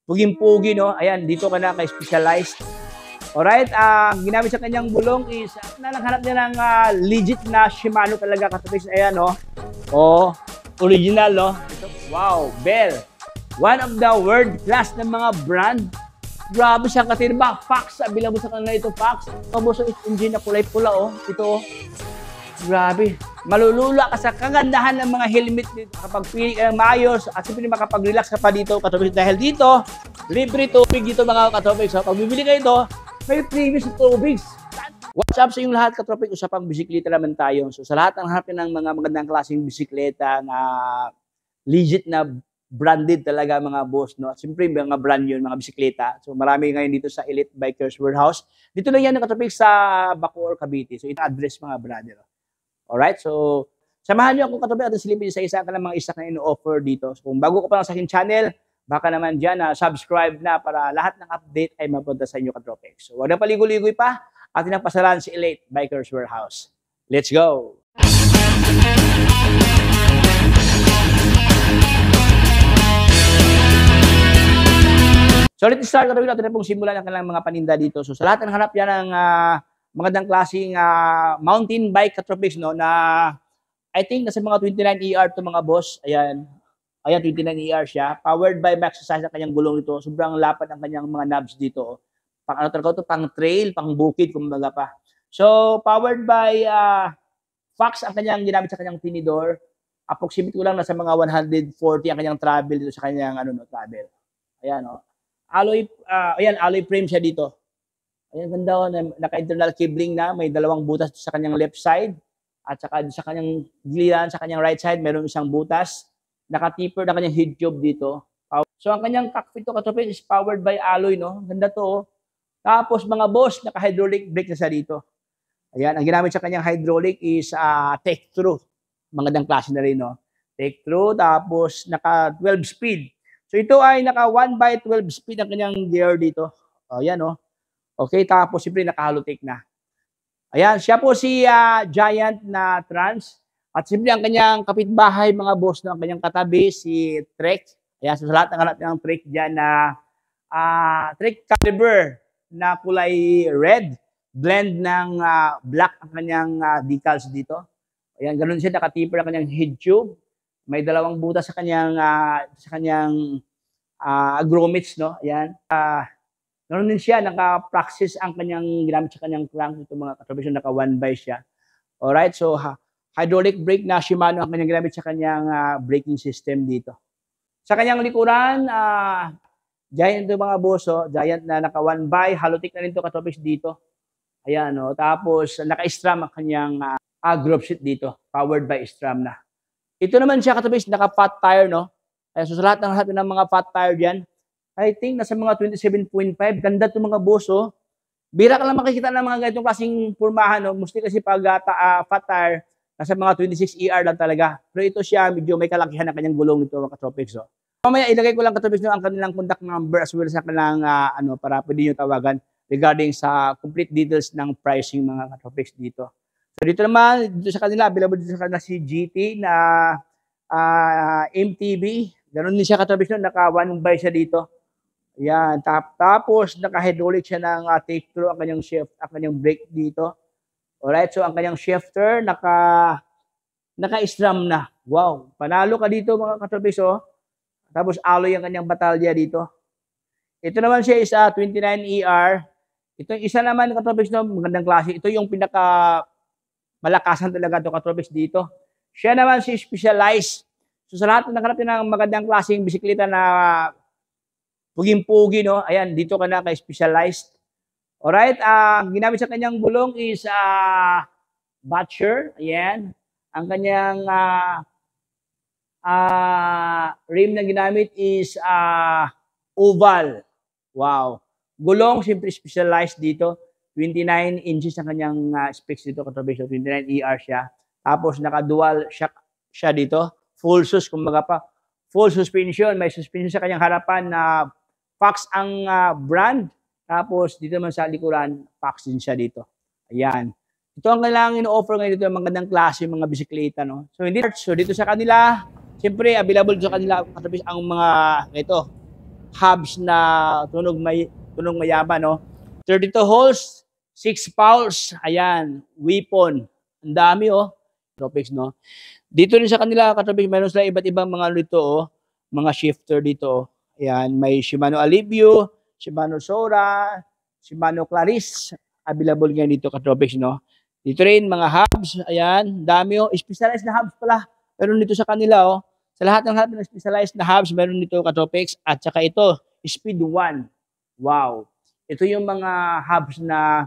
puging-pugi, no? Ayan, dito ka na kay Specialized. Alright, ang ginamit sa kanyang gulong is, naghanap niya ng legit na Shimano talaga, katapos. Ayan, no? Oh, original, no? Wow, Bell. One of the world-class ng mga brand. Grabe siyang katirba. Fox, bilang mo sa kanila ito, Fox. Tapos yung engine na kulay pula, oh. Ito, oh. Grabe. Malulula ka sa kagandahan ng mga helmet dito kapag pili ka ng maayos at siyempre makapag-relax ka pa dito, katubig. Dahil dito, libre tubig dito mga katubig. So, pag bibili kayo ito, may previous tubig. What's up sa inyong lahat, katubig? Usapang bisikleta naman tayo. So, sa lahat ng hanapin ng mga magandang klaseng bisikleta na legit na branded talaga mga boss, no? At siyempre, mga brand yun, mga bisikleta. So, marami ngayon dito sa Elite Bikers Warehouse. Dito na yan ang katubig sa Bacoor, Cavite. So, ito address mga brother. Alright, so samahan niyo ako katabi at silipin sa isa ka ng mga isak na ino-offer dito. So kung bago ka pa lang sa aking channel, baka naman dyan na subscribe na para lahat ng update ay mapunta sa inyo katropex. So huwag na paligoy-ligoy pa, atin ang pasaran si Elite Bikers Warehouse. Let's go! So let's start katabi natin na pong simulan ang kanilang mga paninda dito. So sa lahat ng hanap yan ng magandang klaseng mountain bike katropics, no, na I think nasa mga 29ER to mga boss. Ayan. Ayan, 29ER siya. Powered by Maxercise ang kanyang gulong nito. Sobrang lapad ang kanyang mga knobs dito. Pang ano talaga ito, pang trail, pang bukid, kumbaga pa. So, powered by Fox ang kanyang ginamit sa kanyang tinidor. Approximate ko lang nasa mga 140 ang kanyang travel dito sa kanyang travel. Ayan, oh. Alloy frame siya dito. Ayan, ganda, oh, naka-internal cabling na, may dalawang butas sa kanyang left side at saka sa kanyang giliran, sa kanyang right side, mayroong isang butas. Naka-tipper na kanyang head tube dito. So, ang kanyang cockpit to katropin is powered by alloy, no? Ganda to, oh. Tapos, mga boss, naka-hydraulic brake na sa dito. Ayan, ang ginamit sa kanyang hydraulic is take-through. Magandang klase na rin, no? Take-through, tapos naka-12 speed. So, ito ay naka-1/12 speed ang kanyang gear dito. Ayan, oh. Okay, tapos siyempre naka-halotic na. Ayan, siya po si Giant na Trans. At siyempre ang kanyang kapitbahay, mga boss, no, ang kanyang katabi, si Trek. Ayan, so sa lahat ng hanap ng Trek dyan na Trek Caliber na kulay red. Blend ng black ang kanyang decals dito. Ayan, ganun siya, nakatipper ang kanyang head tube. May dalawang butas sa kanyang grommets, no? Ayan. Ganoon din siya, naka-praxis ang kanyang ginamit sa kanyang crank. Ito mga katrobisyon, naka-1/by siya. Alright, so hydraulic brake na Shimano ang kanyang ginamit sa kanyang braking system dito. Sa kanyang likuran, Giant ito mga boss, oh, Giant na naka-1/by, halotic na rin ito katrobis dito. Ayan, oh. Tapos naka-stram ang kanyang group sheet dito, powered by stram na. Ito naman siya katrobis, naka-fat tire, no? So sa lahat ng mga fat tire diyan, I think nasa mga 27.5. Ganda itong mga boss, oh. Bira ka lang makikita ng mga ganitong klaseng pormahan, no? Mostly kasi pag fat tire, nasa mga 26ER lang talaga. Pero ito siya, medyo may kalakihan na kanyang gulong nito, mga katropics, oh. Mamaya ilagay ko lang katropics no, ang kanilang contact number as well sa kanilang para pwede nyo tawagan regarding sa complete details ng pricing, mga katropics dito. So dito naman, dito sa kanila, available dito sa kanila si GT na MTB. Ganun din siya katropics no, naka-1/by siya dito. Yan, tapos naka-hydraulic siya ng take-through ang kanyang shift, ang kanyang brake dito. Alright, so ang kanyang shifter naka-stram na. Wow, panalo ka dito mga katropics, oh. Tapos alloy ang kanyang batalya dito. Ito naman siya is 29ER. Ito yung isa naman katropics, no, magandang klase. Ito yung pinaka malakasan talaga to katropics dito. Siya naman si Specialized. So sa lahat ng nakalapin ng magandang klaseng bisikleta na puging-pugi, no? Ayan, dito ka na kay Specialized. Alright, ang ginamit sa kanyang gulong is Butcher. Ayan. Ang kanyang rim na ginamit is oval. Wow. Gulong, siyempre Specialized dito. 29 inches ang kanyang specs dito. 29ER siya. Tapos naka-dual shock siya dito. Full sus, kumbaga pa. Full suspension. May suspension sa kanyang harapan na Fox ang brand. Tapos dito naman sa likuran, Fox din siya dito. Ayan. Ito ang kailangan ino-offer ngayon dito ng magandang klase mga bisikleta, no? So dito sa kanila, siyempre available sa kanila ang mga ito. hubs na tunog mayaman, no? 32 holes, 6 fouls, ayan, weapon. Ang dami, oh. Tropics, no? Dito rin sa kanila, katropics, meron sila iba't ibang mga dito, oh. Mga shifter dito, oh. Ayan, may Shimano Alivio, Shimano Sora, Shimano Claris, available ngayon dito, katropics, no? Dito rin, mga hubs, ayan, dami, oh. Specialized na hubs pala, meron dito sa kanila, oh. Sa lahat ng specialized na hubs, meron dito, katropics, at saka ito, Speed 1. Wow. Ito yung mga hubs na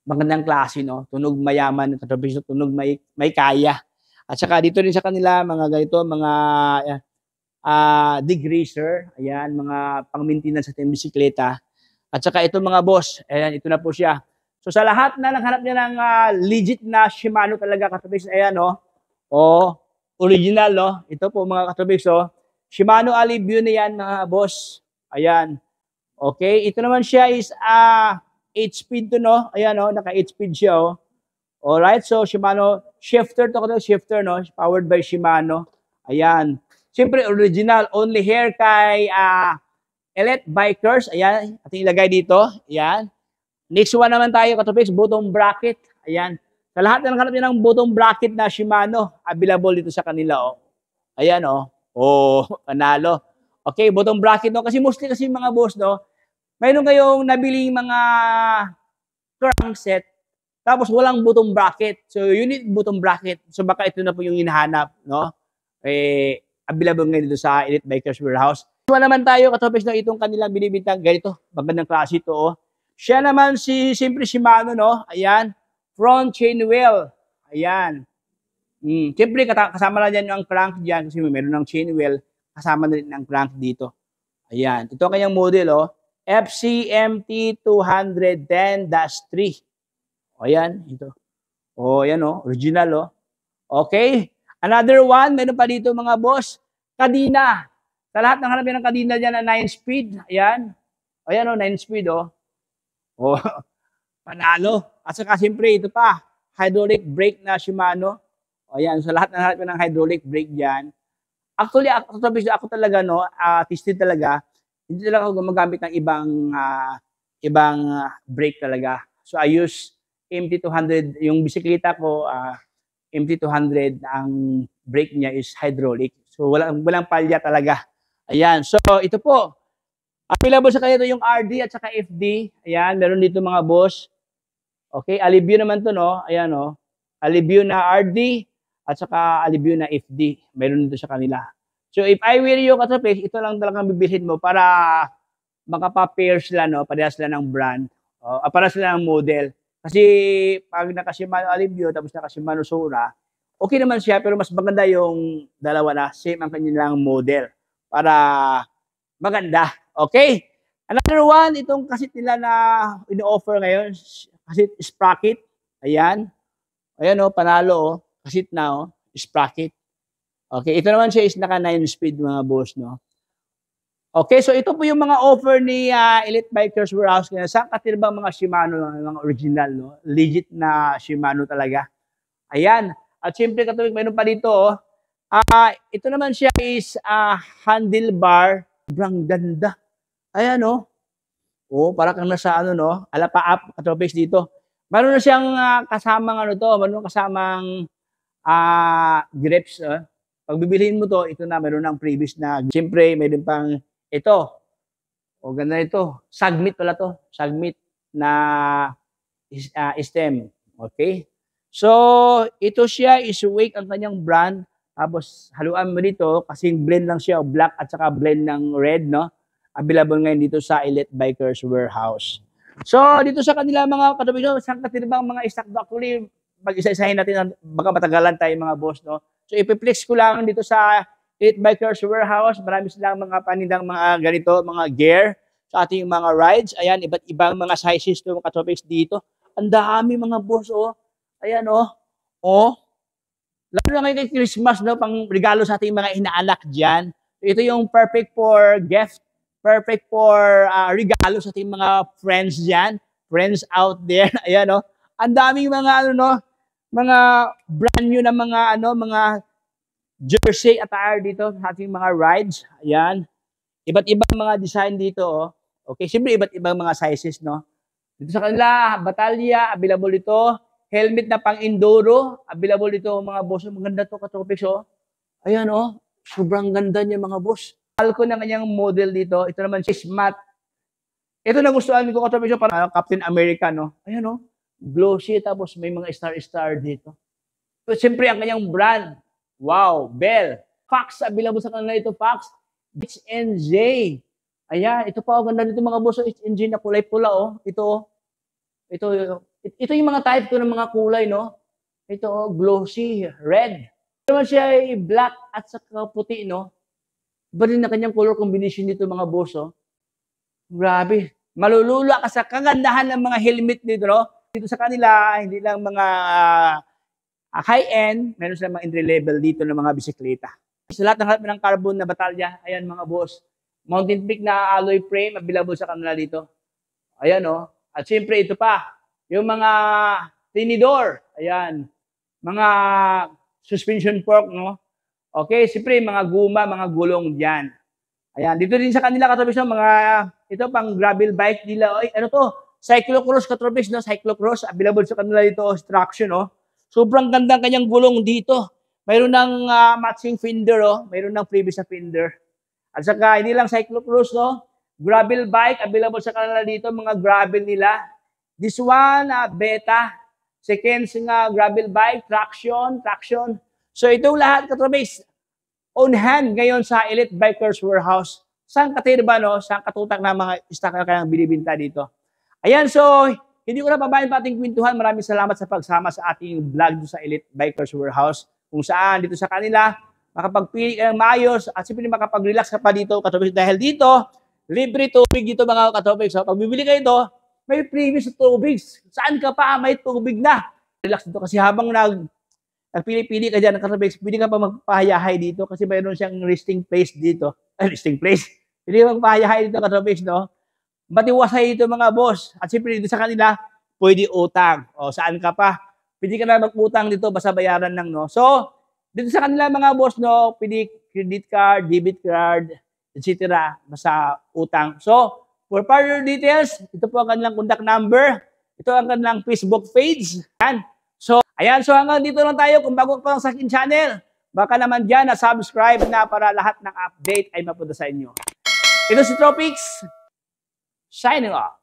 magandang klase, no? Tunog mayaman, katropics, tunog may kaya. At saka dito rin sa kanila, mga ganito, mga degreaser, ayan, mga pang-maintenance sa ating bisikleta. At saka ito mga boss, ayan, ito na po siya. So sa lahat na naghanap niya ng legit na Shimano talaga, katropics, ayan, no? O, original, no? Ito po mga katropics, oh. Shimano Alivio na yan, mga boss. Ayan. Okay, ito naman siya is 8-speed to, no? Ayan, no? Naka 8-speed siya, oh. Alright, so Shimano shifter to, shifter, no? Powered by Shimano. Ayan. Siyempre, original. Only here kay Elite Bikers. Ayan, ating ilagay dito. Ayan. Next one naman tayo, katropics, bottom bracket. Ayan. Sa lahat na naghanap niya ng bottom bracket na Shimano, available dito sa kanila, oh. Ayan, oh. Oh, panalo. Okay, bottom bracket, no? Kasi mostly kasi mga boss, no? Mayroon kayong nabiling mga crankset, tapos walang bottom bracket. So, you need bottom bracket. So, baka ito na po yung hinahanap, no? Available ngayon dito sa Elite Bikers Warehouse. So, naman tayo, katropics, na itong kanilang binibintang ganito. Magandang klase ito, oh. Siya naman siyempre Shimano, no? Ayan. Front chain wheel. Ayan. Siyempre, kasama na dyan yung crank dyan kasi meron ng chain wheel. Kasama na rin ang crank dito. Ayan. Ito ang kanyang model, oh. FCMT 210-3. Ayan. Ito. Oh, ayan, oh. Original, oh. Okay. Another one. Meron pa dito, mga boss. Kadina. Sa lahat ng hanapin ng Kadina dyan na 9-speed. Ayan. Ayan, oh. 9-speed, oh. Oh. Panalo. At saka, siyempre, ito pa. Hydraulic brake na Shimano. Ayan. Sa lahat ng hanapin ng hydraulic brake dyan. Actually, ako talaga, no, tested talaga, hindi talaga ako gumagamit ng ibang brake talaga. So, I use MT200, yung bisikleta ko, MT200, ang brake niya is hydraulic. So, walang palya talaga. Ayan, so, ito po. Available sa kanito yung RD at saka FD. Ayan, meron dito mga boss. Okay, Alivio naman to, no? Ayan, no? Alivio na RD. At saka Alivio na FD. Meron dito sa kanila. So, if I were you, katropics, ito lang talagang bibilhin mo para makapa-pair sila, no? Parehas sila ng brand. Parehas sila ng model. Kasi, pag naka-Shimano Alivio, tapos naka-Shimano Sora, okay naman siya, pero mas maganda yung dalawa na same ang kanilang model. Para maganda. Okay? Another one, itong kasit nila na ino-offer ngayon, kasit sprocket. Ayan. Ayan, oh, panalo, oh. Kasit na, oh, sprocket. Okay, ito naman siya is naka 9-speed, mga boss, no? Okay, so ito po yung mga offer ni Elite Bikers Warehouse. Saan katilbang mga Shimano, mga original, no? Legit na Shimano talaga. Ayan. At siyempre, katulad, mayroon pa dito, oh. Ito naman siya is handlebar. Sobrang ganda. Ayan, oh. Oh, para kang nasa, ano, no? Alapa-up, katropics dito. Mayroon na siyang kasamang, ano to, mayroon kasamang grips. Pag bibilihin mo to, ito na, mayroon ng previous na. Siyempre, mayroon pang ito. O, ganda ito. Sagmit pala to. Sagmit na stem. Okay? So, ito siya is Wake ang kanyang brand. Tapos, haluan mo dito, kasing blend lang siya, black at saka blend ng red, no? Available ngayon dito sa Elite Bikers Warehouse. So, dito sa kanila mga katabi, saan katilbang mga stock actually, pag-isa-isahin natin, baka matagalan tayo mga boss, no? So, ipiplex ko lang dito sa Elite Bikers Warehouse. Marami silang mga panindang mga ganito, mga gear sa ating mga rides. Ayan, iba't ibang mga sizes to, mga topics dito. Ang dami mga boss, oh. Ayan, oh. Oh. Lalo na ngayon kay Christmas, no? Pang regalo sa ating mga inaanak dyan. Ito yung perfect for gift. Perfect for regalo sa ating mga friends dyan. Friends out there. Ayan, oh. Ang daming mga, ano, no? Mga brand new na mga, ano, mga jersey attire dito sa ating mga rides. Ayan. Iba't ibang mga design dito, oh. Okay, siyempre iba't ibang mga sizes, no? Dito sa kanila, batalya, available dito. Helmet na pang-enduro, available dito, mga boss. Maganda to, Katropics, oh. Ayan, oh. Sobrang ganda niya, mga boss. Mahal ko na kanyang model dito. Ito naman si Smart. Ito nagustuhan ko, Katropics, oh, para Captain America, no? Ayan, oh. Glossy, tapos may mga star-star dito. So, siyempre, ang kanyang brand. Wow, Bell. Fox, available sa kanila ito, Fox. HNJ. Ayan, ito pa, oh, ganda nito mga boss. HNJ na kulay pula, oh. Ito, ito yung mga type ko ng mga kulay, no? Ito, oh, glossy, red. Ito naman siya ay black at saka puti, no? Iba rin na kanyang color combination dito, mga boss, oh. Grabe. Malulula ka sa kagandahan ng mga helmet dito, no? Dito sa kanila, hindi lang mga high-end, meron silang mga entry level dito ng mga bisikleta. Sa lahat ng harap ng carbon na batalya, ayan mga boss, Mountain Peak na alloy frame, available sa kanila dito. Ayan, oh. At siyempre, ito pa, yung mga tinidor, ayan, mga suspension fork, no? Okay, siyempre, mga guma, mga gulong dyan. Ayan, dito din sa kanila, Katropics, no, mga, ito pang gravel bike nila, ay, ano to, cyclocross, Katropics, no, cyclocross, available sa kanila dito, traction, no? Sobrang gandang kanyang gulong dito. Mayroon ng matching fender, oh. Mayroon ng previous na fender. At saka, hindi lang cyclocross, no? Gravel bike, available sa kanila dito, mga gravel nila. This one, beta. Second, gravel bike, traction. So, itong lahat, Katropics, on hand ngayon sa Elite Bikers Warehouse. Saan katirba, no? Saan katutak na mga stock na kayang binibinta dito. Ayan, so, hindi ko na pabayan pa ating kwentuhan. Maraming salamat sa pagsama sa ating vlog sa Elite Bikers Warehouse. Kung saan, dito sa kanila, makapagpili ka ng maayos at siyempre makapag-relax ka pa dito, Katropics. Dahil dito, libre tubig dito, mga Katropics. So, pag bibili kayo ito, may previous tubig. Saan ka pa? May tubig na. Relax dito kasi habang nagpili-pili ka dyan, Katropics, pwede ka pa magpahayahay dito kasi mayroon siyang resting place dito. Resting place. Pwede ka magpahayahay dito, Katropics, no? Matiwasay ito, mga boss. At siyempre dito sa kanila, pwede utang. O, saan ka pa? Pwede ka na mag-utang dito, basta bayaran lang, no? So, dito sa kanila, mga boss, no, pwede credit card, debit card, etc. Basta utang. So, for further details, ito po ang kanilang contact number. Ito ang kanilang Facebook page. Ayan. So, ayan. So, hanggang dito lang tayo. Kung bago pa lang sa akin channel, baka naman dyan na subscribe na para lahat ng update ay mapunta sa inyo. Ito si Tropics. Signing off.